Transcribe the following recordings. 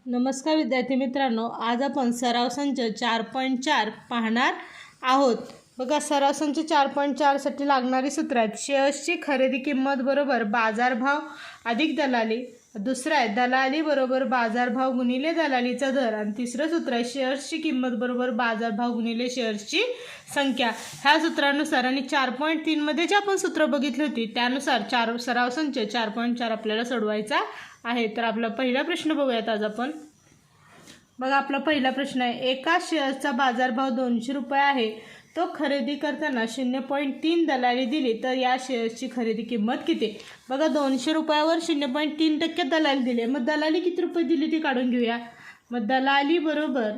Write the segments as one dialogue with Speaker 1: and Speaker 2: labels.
Speaker 1: नमस्कार विद्यार्थी मित्रांनो, आज आपण सराव संच 4.4 पाहणार आहोत. बघा, सराव संच 4.4 साठी लागणारी सूत्र आहेत. शेअर्सची खरेदी किंमत बरोबर बाजारभाव अधिक दलाली. दुसरं आहे दलाली बरोबर बाजारभाव गुणिले दलालीचा दर. आणि तिसरं सूत्र आहे शेअर्सची किंमत बरोबर बाजारभाव गुणिले शेअर्सची संख्या. ह्या सूत्रानुसार आणि 4.3 मध्ये जे आपण सूत्र बघितली होती त्यानुसार सराव संच 4.4 आपल्याला सोडवायचा आहे. तर आपला पहिला प्रश्न बघूयात आज आपण. बघा, आपला पहिला प्रश्न आहे, एका शेअर्सचा बाजारभाव 200 रुपये आहे. तो खरेदी करताना 0.3 दलाली दिली तर या शेअर्सची खरेदी किंमत किती. बघा, 200 रुपयावर 0.3% दलाली दिली. मग दलाली किती रुपये दिली ती काढून घेऊया. मग दलाली बरोबर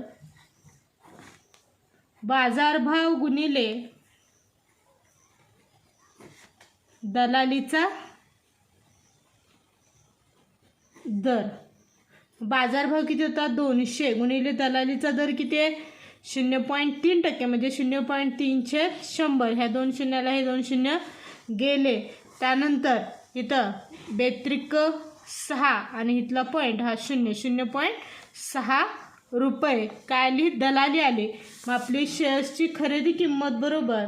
Speaker 1: बाजारभाव गुणिले दलालीचा दर. बाजारभाव किती होता 200 गुणिले दलालीचा दर किती आहे 0.3% म्हणजे 0.3/100. ह्या 2 शून्याला हे 2 शून्य गेले. त्यानंतर इथं बेत्रिक 6 आणि इथला पॉईंट हा 0.6 रुपये काय आली दलाली आली. मग आपली शेअर्सची खरेदी किंमत बरोबर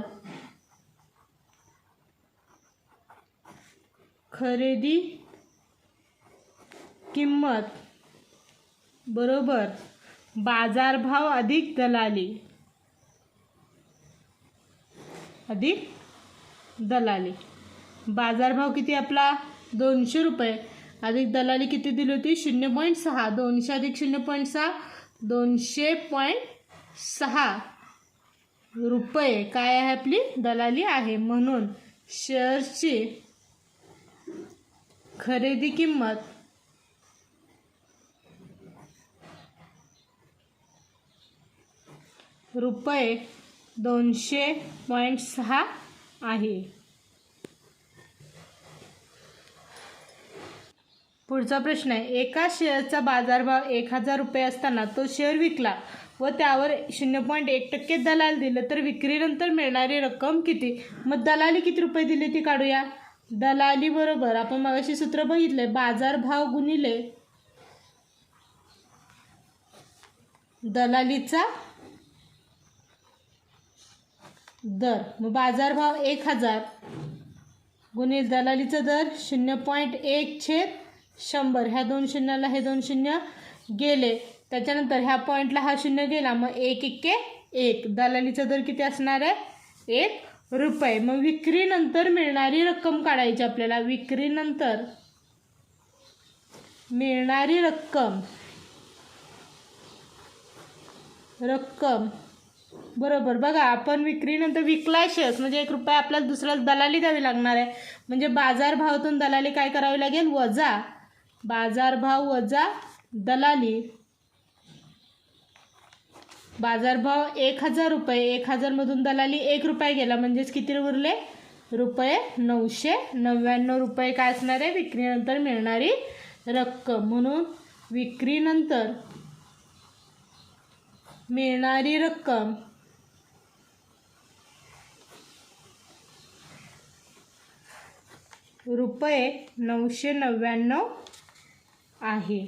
Speaker 1: खरेदी किंमत बरोबर बाजारभाव अधिक दलाली बाजारभाव किती आपला 200 रुपये अधिक दलाली किती दिली होती 0.6. 200 अधिक 0.6 200.6 रुपये काय आहे आपली दलाली आहे. म्हणून शेअर्सची खरेदी किंमत रुपये 200.6 आहे. पुढचा प्रश्न आहे, एका शेअरचा बाजारभाव 1000 रुपये असताना तो शेअर विकला व त्यावर 0.1% दलाल दिलं तर विक्रीनंतर मिळणारी रक्कम किती. मग दलाली किती रुपये दिली ती काढूया. दलाली बरोबर आपण मगाशी सूत्र बघितले बाजारभाव गुणिले दलालीचा दर. मग बाजारभाव 1000 गुणिले दलालीचा दर 0.1/100. ह्या 2 शून्याला हे 2 शून्य गेले. त्याच्यानंतर ह्या पॉईंटला हा शून्य गेला. मग 1 दलालीचा दर किती असणार आहे 1 रुपये. मग विक्रीनंतर मिळणारी रक्कम काढायची आपल्याला. विक्रीनंतर मिळणारी रक्कम बरोबर. बघा, आपण विक्रीनंतर विकला शेअर्स म्हणजे 1 रुपया आपल्याला दुसऱ्याला दलाली द्यावी लागणार आहे. म्हणजे बाजारभावातून दलाली काय करावी लागेल वजा बाजारभाव वजा दलाली. बाजारभाव 1000 रुपये 1000 मधून दलाली 1 रुपया गेला म्हणजेच किती उरले रुपये 999 रुपये काय असणार आहे विक्रीनंतर मिळणारी रक्कम. म्हणून विक्रीनंतर मिळणारी रक्कम रुपये 999 आहे.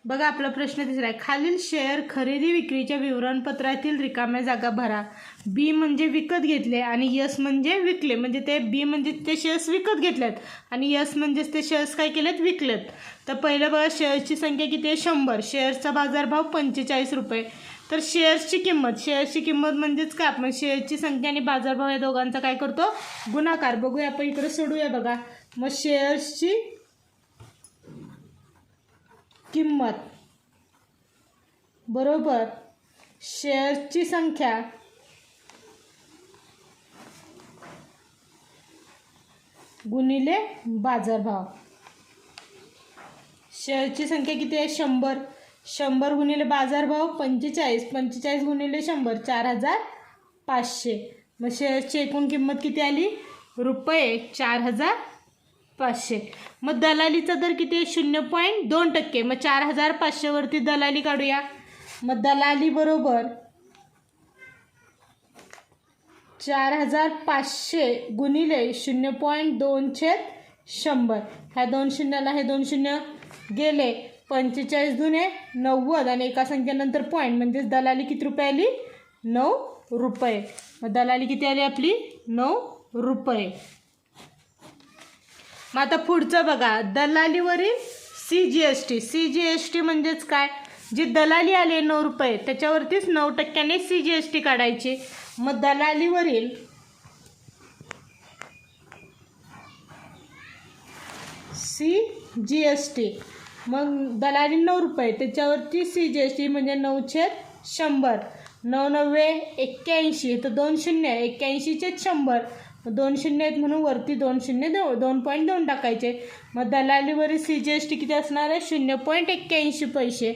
Speaker 1: बघा, आपला प्रश्न तिसरा आहे, खालील शेअर खरेदी विक्रीच्या विवरणपत्रातील रिकाम्या जागा भरा. बी म्हणजे विकत घेतले आणि यस म्हणजे विकले. म्हणजे ते बी म्हणजे ते शेअर्स विकत घेतलेत आणि यस म्हणजेच ते शेअर्स काय केलेत विकलेत. तर पहिलं बघा, शेअर्सची संख्या किती आहे 100. शेअर्सचा बाजारभाव 45 रुपये. तर शेअर्सची किंमत म्हणजेच काय आपण शेअर्सची संख्या आणि बाजारभाव या दोघांचा काय करतो गुणाकार. बघूया आपण इकडे सोडूया. बघा, मग शेअर्सची किंमत बरोबर शेअर्सची संख्या गुणिले बाजारभाव. शेअर्सची संख्या किती आहे 100 गुणिले बाजारभाव 45 गुणिले 100 4500. मग शेअर्सची एकूण किंमत किती आली रुपये 4500. मग दलालीचा दर किती आहे 0.2%. मग 4500 वरती दलाली काढूया. मग दलाली बरोबर 4500 गुणिले 0.2 100. ह्या 2 शून्याला हे 2 शून्य गेले. 45 दुने 90 आणि एका संख्येनंतर पॉईंट म्हणजेच दलाली किती रुपये आली? 9 रुपये. मग दलाली किती आली आपली? 9 रुपये. मग आता पुढचं बघा, दलालीवरील CGST. CGST म्हणजेच काय? जी दलाली आली 9 रुपये त्याच्यावरतीच 9% CGST काढायची. मग दलालीवरील CGST, मग दलाली 9 रुपये त्याच्यावरती CGST म्हणजे 9/100. 9×9=81. तर 2 शून्य 81/100. 2 शून्य आहेत म्हणून वरती 2 शून्य 2.2 टाकायचे. मग दलालीवरील CGST किती असणार आहे? 0.81 पैसे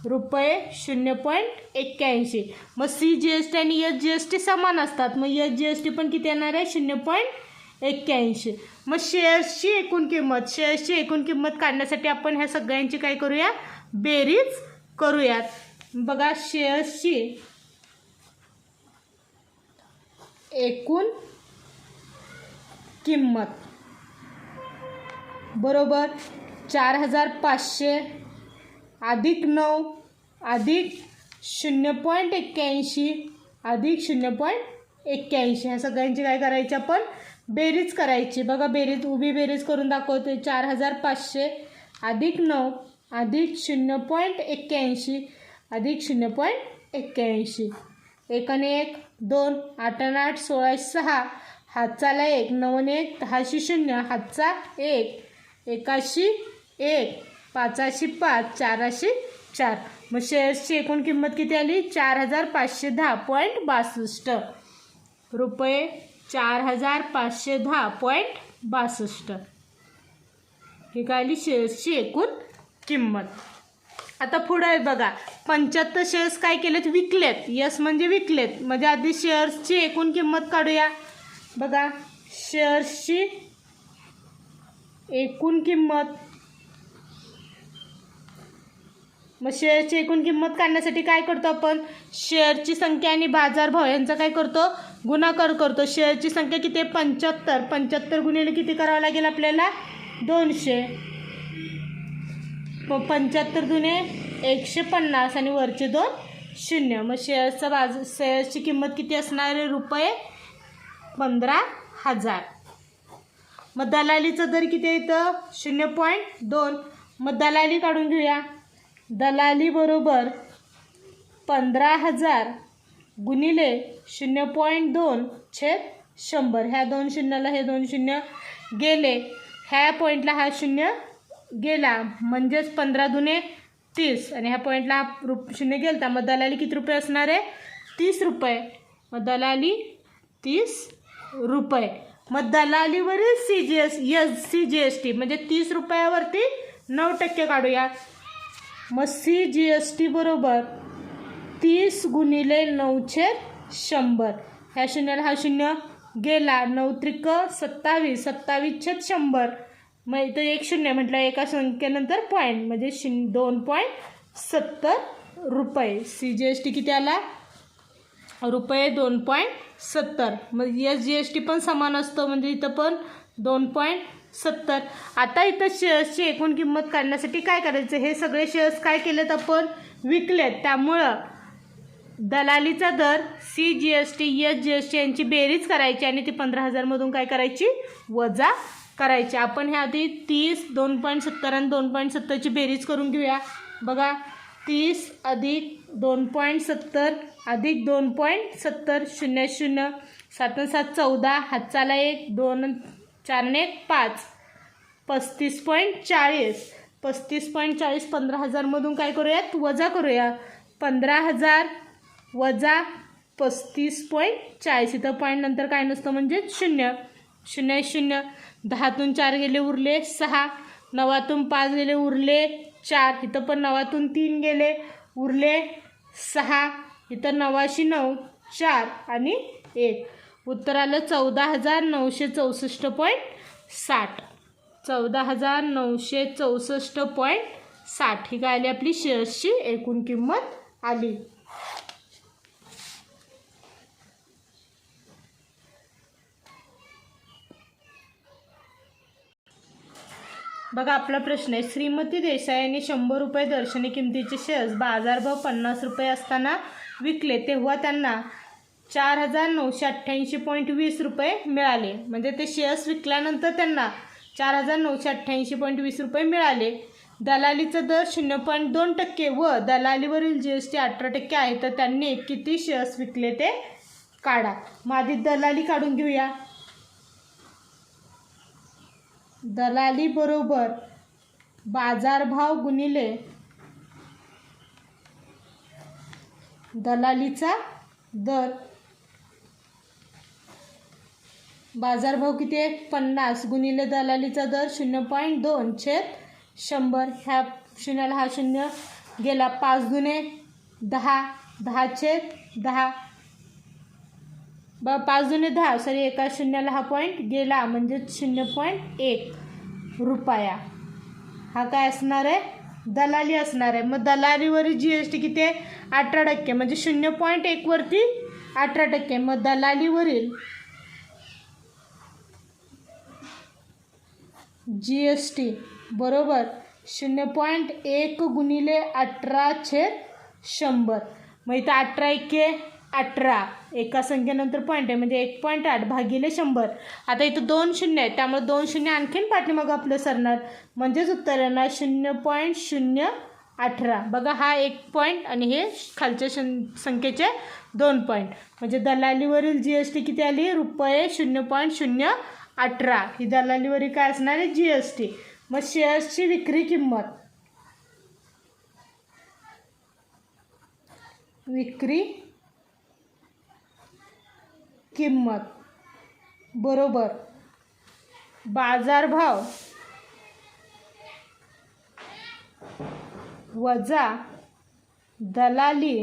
Speaker 1: रुपये. 0.81. मग CGST आणि SGST समान असतात. मग SGST पण किती येणार आहे? 0.81. मग शेअर्सची एकूण किंमत. शेअर्सची एकूण किंमत काढण्यासाठी आपण ह्या सगळ्यांची काय करूया? बेरीज करूयात. बघा, शेअर्सची एकूण किंमत बरोबर 4,500 अधिक 9 अधिक 0.81 अधिक 0.81. ह्या सगळ्यांची काय करायची? आपण बेरीज करायची. बघा, बेरीज उभी बेरीज करून दाखवते. 4,500 अधिक 9 अधिक 0.81 अधिक 0.81. 1 आणि 1 2, 8 आणि 8 16/6. हातचाला 1, 9 आणि 1 10/0. हातचा 1, 1/1, 5/5, 4/4. मग शेअर्सची एकूण किंमत किती आली? 4,510.62 रुपये. 4,510.62 ही काय आली? शेअर्सची एकूण किंमत. आता पुढे आहे बघा, 75 शेअर्स काय केलेत? विकलेत. यस म्हणजे विकलेत. म्हणजे आधी शेअर्सची एकूण किंमत काढूया. बघा, शेअर्सची एकूण किंमत. मग शेअरची एकूण किंमत काढण्यासाठी काय करतो आपण? शेअरची संख्या आणि बाजारभाव यांचा काय करतो? गुणाकार करतो. शेअरची संख्या किती आहे? 75. 75 गुणिले किती करावं लागेल आपल्याला? 200. 75 दुने 150 आणि वरचे 2 शून्य. मग शेअर्सची किंमत किती असणार आहे? रुपये 15,000. मग दलालीचा दर किती आहे इथं? 0.2. मग दलाली काढून घेऊया. दलाली बरोबर 15,000 गुणिले 0.2/100. ह्या 2 शून्याला हे 2 शून्य गेले. ह्या पॉईंटला हा शून्य गेला म्हणजेच 15 दुने 30 आणि ह्या पॉईंटला हा शून्य गेला. मग दलाली किती रुपये असणार आहे? 30 रुपये. मग दलाली 30 रुपये. मग दलालीवरील CGST म्हणजे 30 रुपयावरती 9% काढूया. मग CGST बरोबर 30 गुणिले 9/100. ह्या शून्याला हा शून्य गेला. 9×3 = 27. 27/100. मग इथं 1 शून्य म्हटलं, एका संख्येनंतर पॉईंट म्हणजे 2.70 रुपये. CGST किती आला? रुपये 2.70. मग SGST पण समान असतो म्हणजे इथं पण 2.70. आता इथं शेअर्सची एकूण किंमत काढण्यासाठी काय करायचं? हे सगळे शेअर्स काय केलेत? आपण विकलेत. त्यामुळं दलालीचा दर, CGST, SGST यांची बेरीज करायची आणि ती 15,000 काय करायची? वजा करायची. आपण ह्या आधी 30, 2.70 आणि 2.70ची बेरीज करून घेऊया. बघा, 30 अधिक 2.70 अधिक 2.70 0 0 7 7 14. हातचाला 1 2 4 आणि 1 5. 35.40. 35.40 15,000 काय करूयात? वजा करूया. 15,000 वजा 35.40. इथं पॉईंट नंतर काय नसतं म्हणजे 0 0 0. 10तून 4 गेले उरले 6. 9तून 5 गेले उरले 4. इथं पण 9तून 3 गेले उरले 6. इथं 9शी 9 4 आणि 1. उत्तर आलं 14,964.60. 14,964.60 ही काय आली? आपली शेअर्सची एकूण किंमत आली. बघा आपला प्रश्न आहे, श्रीमती देसाई यांनी 100 रुपये दर्शनी किमतीचे शेअर्स बाजारभाव 50 रुपये असताना विकले, तेव्हा त्यांना 4,988.20 रुपये मिळाले. म्हणजे ते शेअर्स विकल्यानंतर त्यांना 4,988.20 रुपये मिळाले. दलालीचा दर 0.2% व दलालीवरील GST 18% आहे, तर त्यांनी किती शेअर्स विकले ते काढा. मग आधी दलाली काढून घेऊया. दलाली बरोबर बाजारभाव गुणिले दलालीचा दर. बाजारभाव किती आहे? 50 गुणिले दलालीचा दर 0.2/100. ह्या शून्याला हा शून्य गेला. 5 दुने 10, 10/10. 5 दुने 10, सॉरी एका शून्याला हा पॉईंट गेला, म्हणजे 0.1 रुपया. हा काय असणार आहे? दलाली असणार आहे. मग दलालीवरील GST किती आहे? 18%, म्हणजे 0.1 वरती 18%. मग दलालीवरील GST बरोबर 0.1 गुणिले 18/100. मग इथं 18 एका संख्येनंतर पॉईंट आहे, म्हणजे 1.8 भागिले 100. आता इथं 2 शून्य आहे, त्यामुळे 2 शून्य आणखीन पाठीमागं आपलं सरणार, म्हणजेच उत्तर येणार 0.018. बघा हा 1 पॉईंट आणि हे खालच्या संख्येचे 2 पॉईंट, म्हणजे दलालीवरील GST किती आली? रुपये 0.018. ही दलालीवरील काय असणार आहे? GST. मग शेअर्सची विक्री किंमत, विक्री किंमत बरोबर बाजारभाव वजा दलाली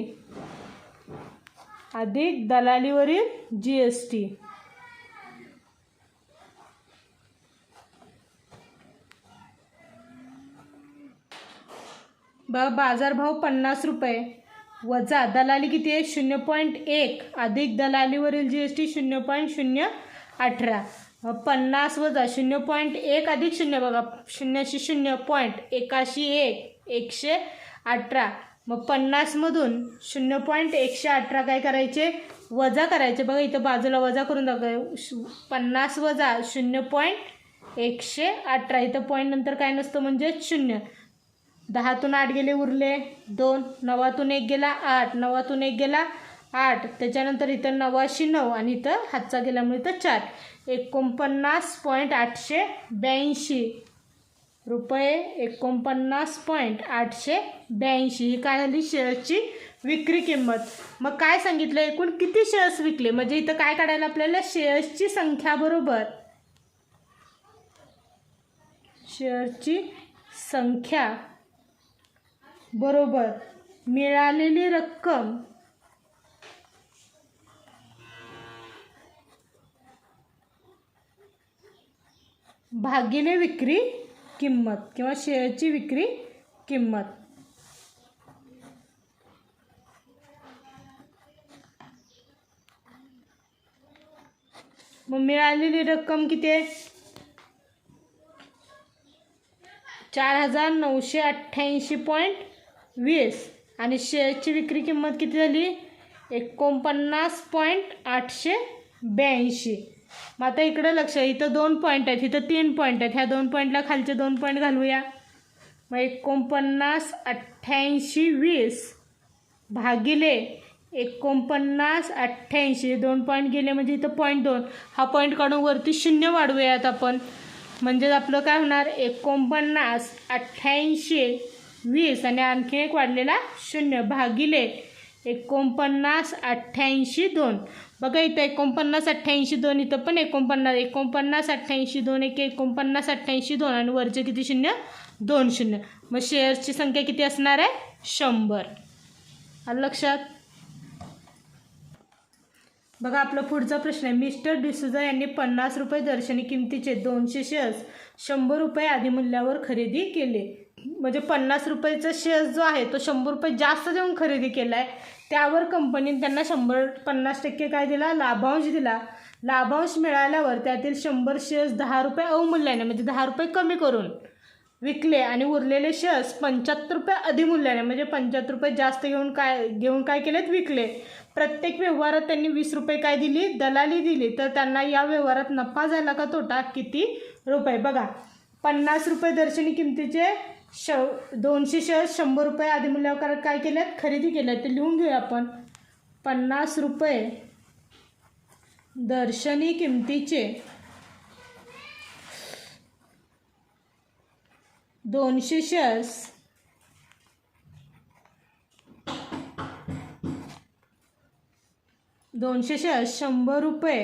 Speaker 1: अधिक दलालीवरील GST. बाजारभाव 50 रुपये वजा दलाली किती आहे? 0.1 अधिक दलालीवरील GST 0.018. 50 वजा 0.1 अधिक 0, बघा 0शी 0 पॉईंट, 1शी 1, 118. मग 50मधून 0.118 काय करायचे? वजा करायचे. बघा इथं बाजूला वजा करून दाखवा. 50 वजा 0.118. इथं पॉईंट नंतर काय नसतं, म्हणजे 0. 10तून 8 गेले, उरले 2. 9तून 1 गेला 8, 9तून 1 गेला 8. त्याच्यानंतर इथं 9शी 9 आणि इथं हातचा गेल्यामुळे इथं 4. 49.882 रुपये. 49.882 ही काय झाली? शेअर्सची विक्री किंमत. मग काय सांगितलं? एकूण किती शेअर्स विकले, म्हणजे इथं काय काढायला आपल्याला? शेअर्सची संख्या बरोबर शेअर्सची संख्या बरोबर मिळालेली रक्कम भागिले विक्री किंमत किंवा शेअरची विक्री किंमत. मग मिळालेली रक्कम किती आहे? 4,988.20 आणि शेअरची विक्री किंमत किती झाली? 49.882. मग आता इकडं लक्ष, इथं 2 पॉईंट आहेत, इथं 3 पॉईंट आहेत. ह्या 2 पॉईंटला खालचे 2 पॉईंट घालूया. मग 49.820 भागिले 49.88, 2 पॉईंट गेले म्हणजे इथं 0.2. हा पॉईंट काढून वरती 0 वाढवूयात आपण, म्हणजे आपलं काय होणार? 49.8820 आणि आणखी एक वाढलेला 0 भागिले 49.88.2. बघा इथं 49.88.2, इथं पण 49.88.2, एक 49.88.2 आणि वरचे किती 0? 2 0. मग शेअर्सची संख्या किती असणार आहे? 100. आलं लक्षात? बघा आपला पुढचा प्रश्न आहे, मिस्टर डिसूजा यांनी 50 रुपये दर्शनी किमतीचे 200 शेअर्स 100 रुपये अधिमूल्यावर खरेदी केले. म्हणजे 50 रुपयाचा शेअर्स जो आहे तो 100 रुपये जास्त देऊन खरेदी केला आहे. त्यावर कंपनीने त्यांना 50% काय दिला? लाभांश दिला. लाभांश मिळाल्यावर त्यातील 100 शेअर्स 10 रुपये अवमूल्याने, म्हणजे 10 रुपये कमी करून विकले आणि उरलेले शेअर्स 75 रुपये अधिमूल्याने म्हणजे 75 रुपये जास्त घेऊन काय केलेत, विकले. प्रत्येक व्यवहारात त्यांनी 20 रुपये काय दिली, दलाली दिली. तर त्यांना या व्यवहारात नफा झाला का तोटा, किती रुपये. बघा 50 रुपये दर्शनी किमतीचे 200 शेअर्स 100 रुपये अधिमूल्यावर काय केलेत, खरेदी केल्यात. ते लिहून घेऊया आपण. 50 रुपये दर्शनी किमतीचे 200 शेअर्स 100 रुपये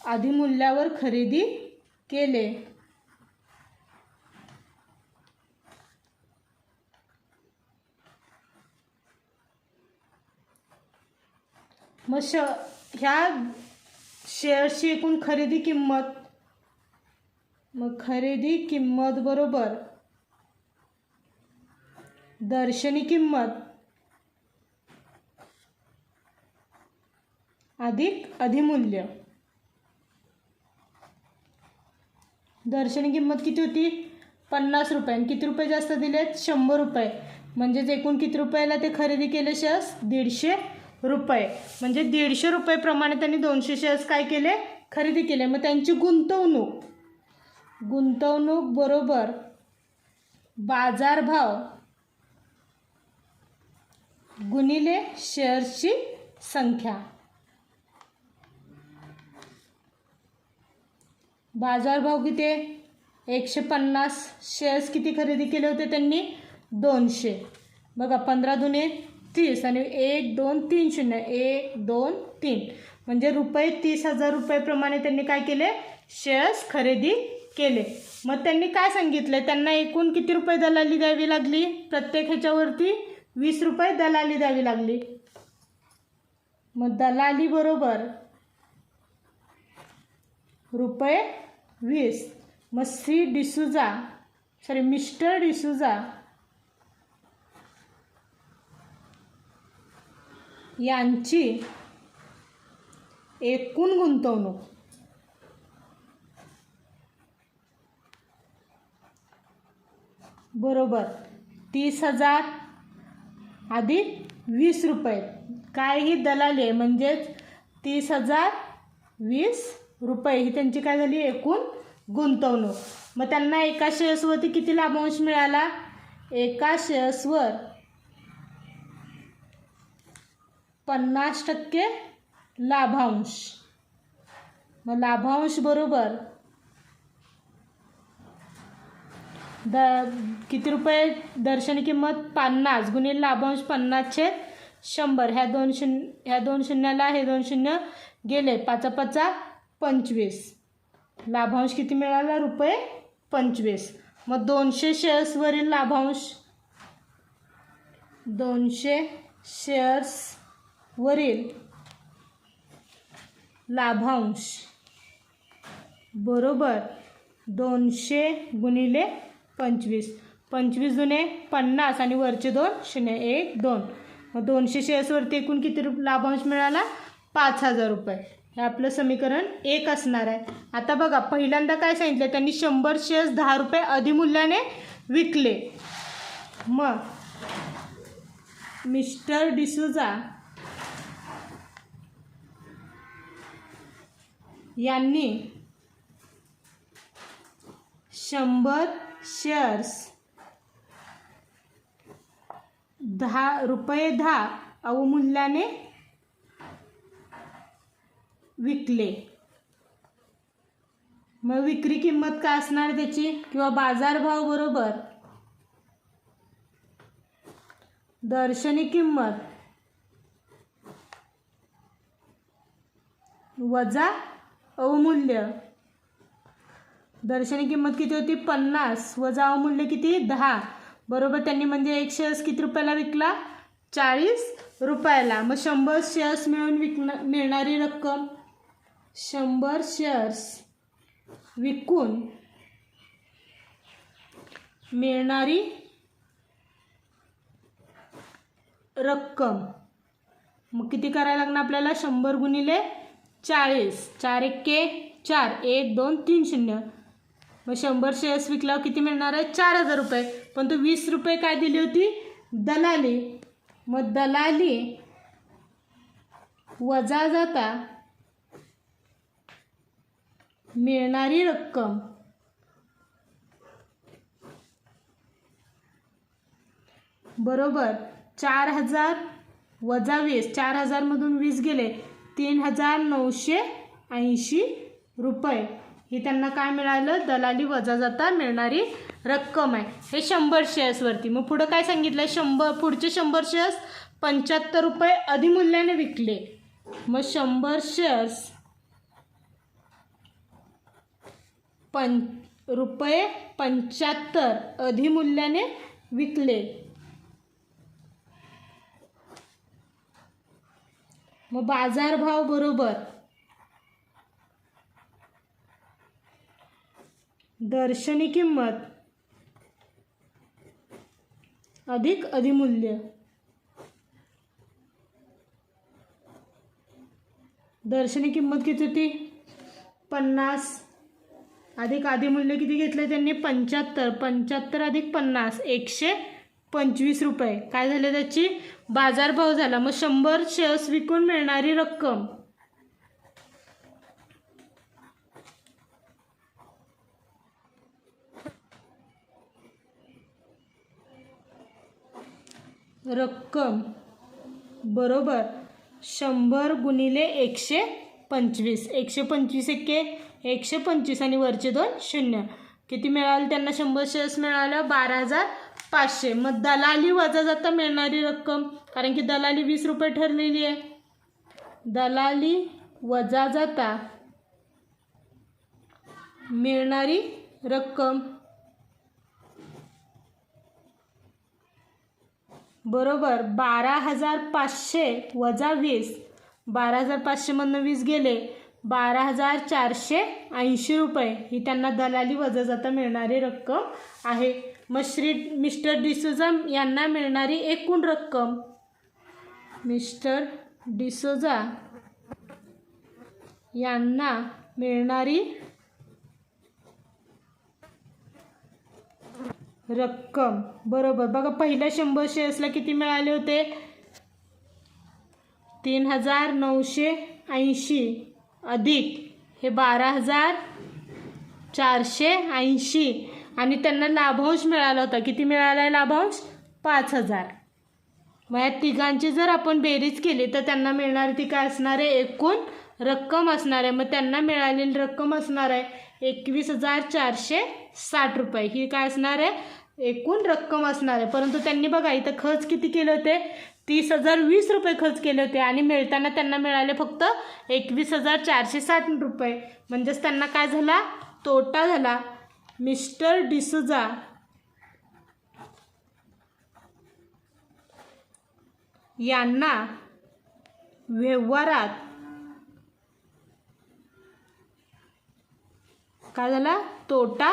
Speaker 1: अधिमूल्यावर खरेदी केले. मग ह्या शेअर्सची एकूण खरेदी किंमत, मग खरेदी किंमत बरोबर दर्शनी किंमत अधिक अधिमूल्य. दर्शनी किंमत किती होती, 50 रुपये. आणि किती रुपये जास्त दिलेत, 100 रुपये. म्हणजेच एकूण किती रुपयाला ते खरेदी केले शेअर्स, 150 रुपये. म्हणजे 150 रुपयेप्रमाणे त्यांनी 200 शेअर्स काय केले, खरेदी केले. मग त्यांची गुंतवणूक बरोबर बाजारभाव गुणिले शेअर्सची संख्या. बाजारभाव किती आहे, 150. शेअर्स किती खरेदी केले होते त्यांनी, 200. बघा 15 दुने 30 आणि 1 2 3 0 1 2 3 म्हणजे रुपये 30,000 रुपयेप्रमाणे त्यांनी काय केले, शेअर्स खरेदी केले. मग त्यांनी काय सांगितले, त्यांना एकूण किती रुपये दलाली द्यावी लागली, प्रत्येक ह्याच्यावरती 20 रुपये दलाली द्यावी लागली. मग दलाली बरोबर रुपये 20. मग मिस्टर डिसूजा यांची एकूण गुंतवणूक बरोबर 30,000 अधिक 20 रुपये. काय ही दलाली आहे, म्हणजेच 30,000 20 रुपये ही त्यांची काय झाली, एकूण गुंतवणूक. मग त्यांना एका शेअर्सवरती किती लाभांश मिळाला, एका शेअर्सवर 50% लाभांश. मग लाभांश बरोबर किती रुपये दर्शनी किंमत, 50 गुणिले लाभांश 50/100. ह्या दोन शून्याला हे 2 शून्य गेले, 5 5 25. लाभांश किती मिळाला, रुपये 25. मग 200 शेअर्सवरील लाभांश, 200 शेअर्सवरील लाभांश बरोबर 200 गुणिले 25. 25 दुने 50 आणि वरचे 2 शून्य 1 2. मग 200 शेअर्सवरती एकूण किती लाभांश मिळाला, 5,000 रुपये. हे आपलं समीकरण 1 असणार आहे. आता बघा पहिल्यांदा काय सांगितलं, त्यांनी 100 शेअर्स 10 रुपये अधिमूल्याने विकले. मग मिस्टर डिसूजा यांनी 100 शेअर्स 10 रुपये 10 अवमूल्याने विकले. मग विक्री किंमत काय असणार त्याची, किंवा बाजारभाव बरोबर दर्शनी किंमत वजा अवमूल्य. दर्शनी किंमत किती होती, 50 वजा अवमूल्य किती, 10. बरोबर त्यांनी म्हणजे एक शेअर्स किती रुपयाला विकला, 40 रुपयाला. मग 100 शेअर्स मिळून मिळणारी रक्कम, 100 शेअर्स विकून मिळणारी रक्कम. मग किती करायला लागणार आपल्याला, 100 गुणिले 40. 4 1 4 1 2 3 0. मग 100 शेअर्स विकल्यावर किती मिळणार आहे? 4000 रुपये. पण तो 20 रुपये काय दिली होती? दलाली. मग दलाली वजा जाता मिळणारी रक्कम बरोबर 4000 वजा 20. 4000 मधून 20 गेले 3980 रुपये. ही त्यांना काय मिळालं? दलाली वजा जाता मिळणारी रक्कम आहे. हे 100 शेअर्सवरती. मग पुढं काय सांगितलं? पुढचे 100 शेअर्स 75 रुपये अधिमूल्याने विकले. मग 100 शेअर्स रुपये 75 अधिमूल्याने विकले. मग बाजारभाव बरोबर दर्शनी किंमत अधिक अधिमूल्य. दर्शनी किंमत किती होती? 50 अधिक अधिमूल्य किती घेतले त्यांनी? 75. 75 अधिक 50 125 रुपये. काय झाले त्याची? बाजारभाव झाला. मग 100 शेअर्स विकून मिळणारी रक्कम बरोबर 100 गुणिले 125. 125 एके 125 आणि वरचे 2 शून्य. किती मिळाले त्यांना? 100 शेअर्स मिळालं 12500. मग दलाली वजा जाता मिळणारी रक्कम, कारण की दलाली 20 रुपये ठरलेली आहे. दलाली वजा जाता मिळणारी रक्कम बरोबर 12500 वजा 20. 12500 मधनं 20 गेले 12480 रुपये. ही त्यांना दलाली वजा जाता मिळणारी रक्कम आहे. मग मिस्टर डिसोजा यांना मिळणारी एकूण रक्कम, मिस्टर डिसोजा यांना मिळणारी रक्कम बरोबर बघा, पहिल्या 100 शेअर्सला किती मिळाले होते? 3980 अधिक हे 12480 आणि त्यांना लाभांश मिळाला होता. किती मिळाला आहे लाभांश? 5000. मग या तिघांची जर आपण बेरीज केली तर त्यांना मिळणारी ती काय असणार आहे? एकूण रक्कम असणार आहे. मग त्यांना मिळालेली रक्कम असणार आहे 21460 रुपये. ही काय असणार आहे? एकूण रक्कम असणार आहे. परंतु त्यांनी बघा इथं खर्च किती केले होते? 30,020 रुपये खर्च केले होते आणि मिळताना त्यांना मिळाले फक्त 21460 रुपये. म्हणजेच त्यांना काय झाला? तोटा झाला. मिस्टर डिसोजा यांना व्यवहारात काय झाला? तोटा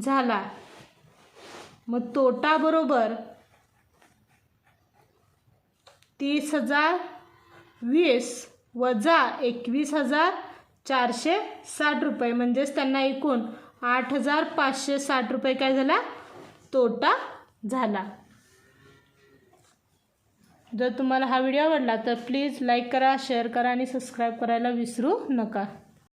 Speaker 1: झाला. मग तोटा बरोबर 30,020 वजा 21460 रुपये. म्हणजेच त्यांना एकूण 8560 रुपये काय झाला? तोटा झाला. जर तुम्हाला हा व्हिडिओ आवडला तर प्लीज लाईक करा, शेअर करा आणि सबस्क्राईब करायला विसरू नका.